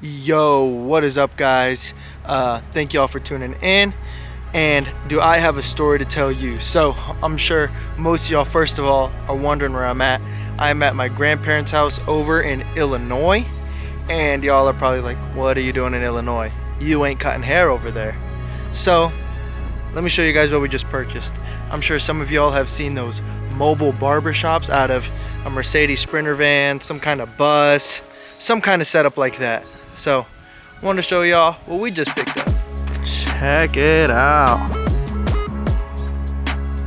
Yo, what is up, guys? Thank y'all for tuning in. And do I have a story to tell you? So I'm sure most of y'all, first of all, are wondering where I'm at. I'm at my grandparents' house over in Illinois, and y'all are probably like, what are you doing in Illinois? You ain't cutting hair over there. So let me show you guys what we just purchased. I'm sure some of y'all have seen those mobile barbershops out of a Mercedes Sprinter van, some kind of bus, some kind of setup like that. So I wanted to show y'all what we just picked up. Check it out.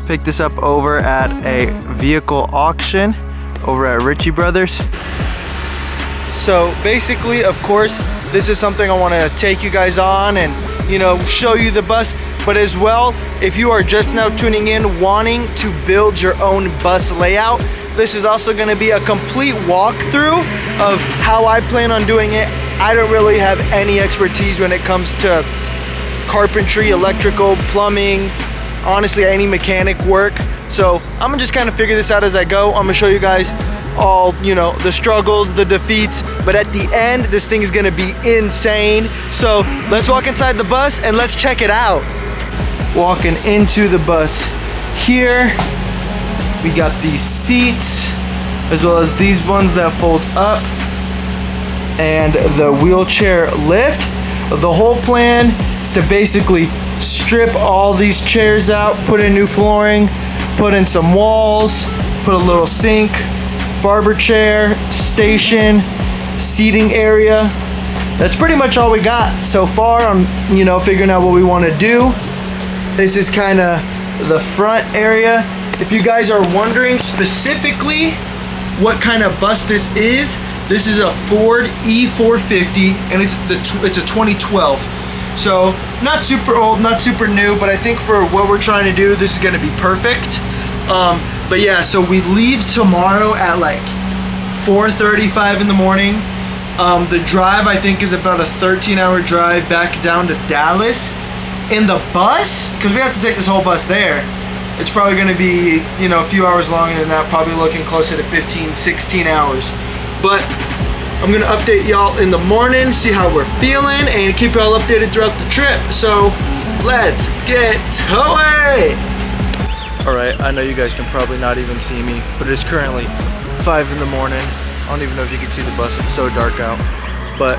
Picked this up over at a vehicle auction over at Ritchie Brothers. So basically, of course, this is something I want to take you guys on and, you know, show you the bus. But as well, if you are just now tuning in wanting to build your own bus layout, this is also going to be a complete walkthrough of how I plan on doing it. I don't really have any expertise when it comes to carpentry, electrical, plumbing, honestly any mechanic work. So I'm gonna just kind of figure this out as I go. I'm gonna show you guys all, you know, the struggles, the defeats, but at the end, this thing is gonna be insane. So let's walk inside the bus and let's check it out. Walking into the bus here, we got these seats, as well as these ones that fold up, and the wheelchair lift. The whole plan is to basically strip all these chairs out, put in new flooring, put in some walls, put a little sink, barber chair, station, seating area. That's pretty much all we got so far on, you know, figuring out what we want to do. This is kind of the front area. If you guys are wondering specifically what kind of bus this is a Ford E450, and it's a 2012. So not super old, not super new, but I think for what we're trying to do, this is gonna be perfect. But yeah, so we leave tomorrow at like 4:35 in the morning. The drive, I think, is about a 13-hour drive back down to Dallas. In the bus, because we have to take this whole bus there, it's probably gonna be, you know, a few hours longer than that, probably looking closer to 15, 16 hours. But I'm gonna update y'all in the morning, see how we're feeling, and keep y'all updated throughout the trip. So let's get to it. All right, I know you guys can probably not even see me, but it's currently 5 in the morning. I don't even know if you can see the bus, it's so dark out. But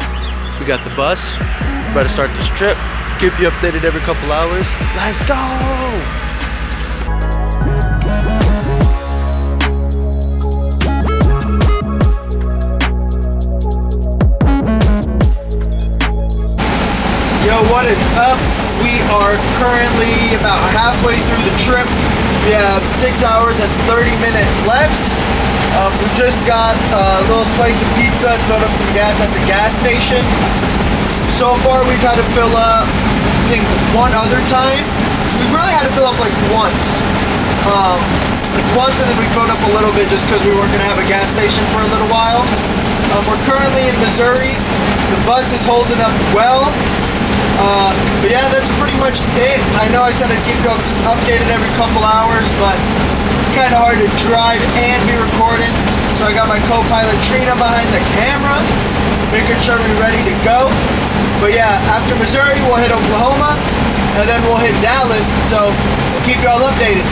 we got the bus, we're about to start this trip. Keep you updated every couple hours. Let's go! Yo, what is up? We are currently about halfway through the trip. We have 6 hours and 30 minutes left. We just got a little slice of pizza and filled up some gas at the gas station. So far, we've had to fill up, I think, one other time. We've really had to fill up like once. And then we filled up a little bit just because we weren't gonna have a gas station for a little while. We're currently in Missouri. The bus is holding up well. But yeah, that's pretty much it. I know I said I'd keep you updated every couple hours, but it's kind of hard to drive and be recording. So I got my co-pilot Trina behind the camera, making sure we're ready to go. But yeah, after Missouri, we'll hit Oklahoma, and then we'll hit Dallas. So we'll keep you all updated.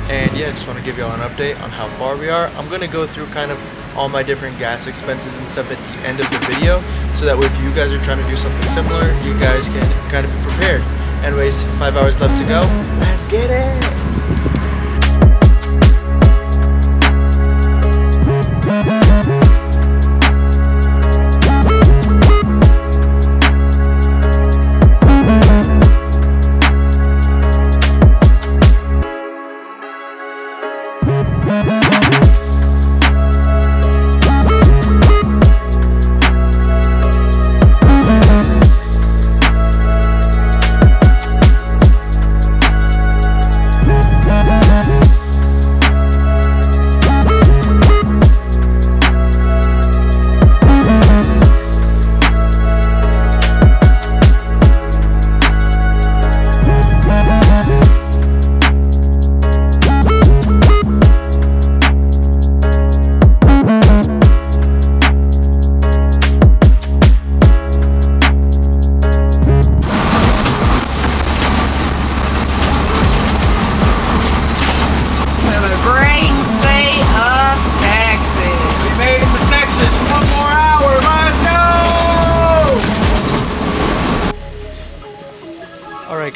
And yeah, just want to give y'all an update on how far we are. I'm going to go through kind of all my different gas expenses and stuff at the end of the video, so that way if you guys are trying to do something similar, you guys can kind of be prepared. Anyways, 5 hours left to go. Let's get it!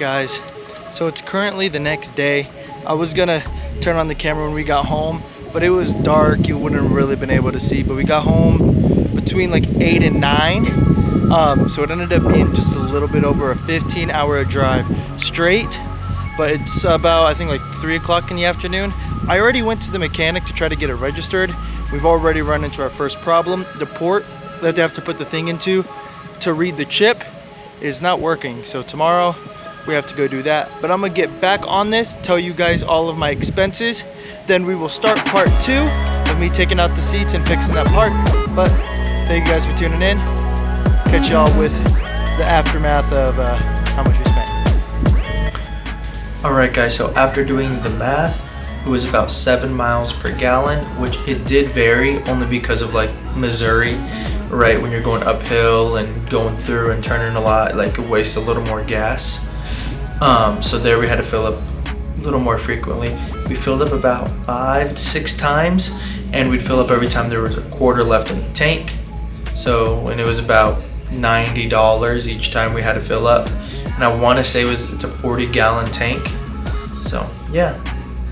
guys, so it's currently the next day. I was gonna turn on the camera when we got home, but it was dark, you wouldn't have really been able to see. But we got home between like 8 and 9, so it ended up being just a little bit over a 15-hour drive straight. But it's about, I think, like 3 o'clock in the afternoon. I already went to the mechanic to try to get it registered. We've already run into our first problem. The port that they have to put the thing into to read the chip is not working. So tomorrow we have to go do that. But I'm gonna get back on this, tell you guys all of my expenses. Then we will start part 2 of me taking out the seats and fixing that part. But thank you guys for tuning in. Catch y'all with the aftermath of how much we spent. Alright guys, so after doing the math, it was about 7 miles per gallon, which it did vary only because of like Missouri, right? When you're going uphill and going through and turning a lot, like it wastes a little more gas. So there we had to fill up a little more frequently. We filled up about 5 to 6 times, and we'd fill up every time there was a quarter left in the tank. So when it was about $90 each time we had to fill up, and I want to say it's a 40-gallon tank. So yeah.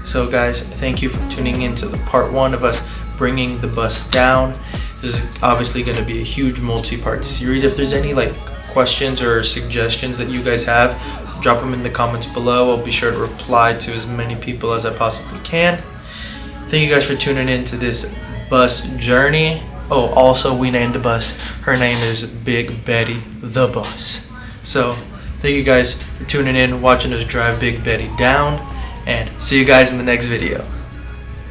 So guys, thank you for tuning in to the part 1 of us bringing the bus down. This is obviously going to be a huge multi-part series. If there's any like questions or suggestions that you guys have, drop them in the comments below. I'll be sure to reply to as many people as I possibly can. Thank you guys for tuning in to this bus journey. Oh, also we named the bus. Her name is Big Betty the Bus. So thank you guys for tuning in, watching us drive Big Betty down, and see you guys in the next video.